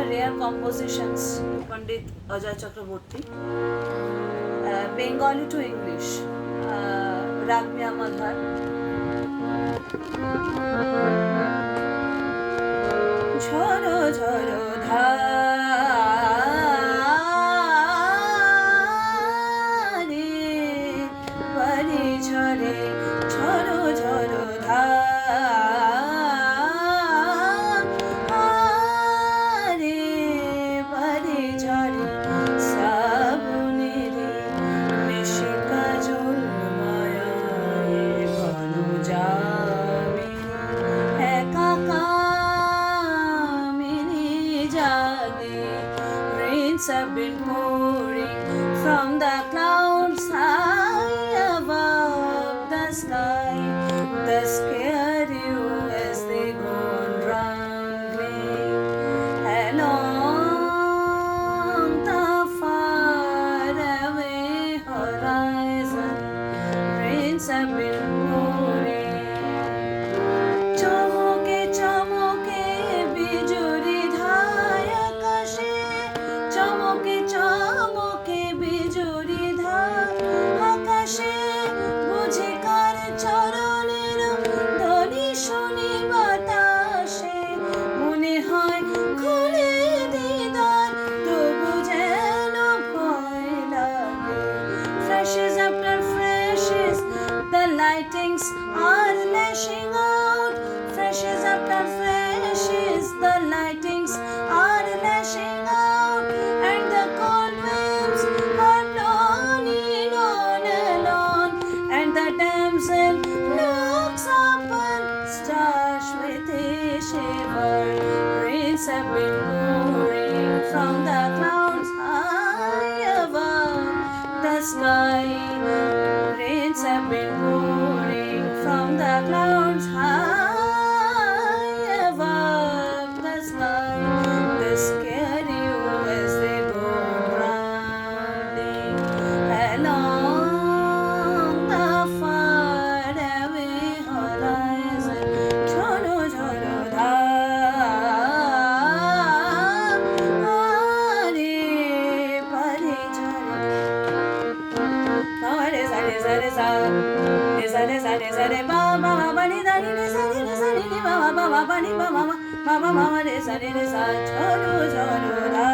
rare compositions, Pandit Ajay Chakraborty. Bengali to English, Ragmia Madhar. ঝড়ো ঝড়ো ধারে বাড়ি ঝরে ঝড়ো ঝড়ো ধারে বাড়ি ঝরে শ্রাবণেরে নিশি কাজল মায়ায় ঘন যাবে একা Rains have been pouring from the clouds high above the sky. They scare you as they go wrangling along the far away horizon. Rains have been pouring. চমকে চমকে বিজুরি ধায় আকাশে চমকে চমকে বিজুরি ধায় আকাশে বুঝি কার চরণের ধ্বনি শুনি বাতাসে মনে হয় খুলে দিদার তবু যেন ভয় লাগে Flashes after flashes the lightings are lashing out Flashes after flashes the lightings are lashing out and the cold waves are blowing on and on and the damsel looks up and starts with a shiver Rains have been pouring from the clouds high above the sky Rains have been pouring from the clouds high above the sky. They scare you as they go running along the far away horizon. Choro choro dhare pare chare. Re sa re sa re sa re sa re sa re sa re ba ba ba ba ni da ni re sa ni ba ba ba ba ni ba ma ma ma ma ma re sa choro choro da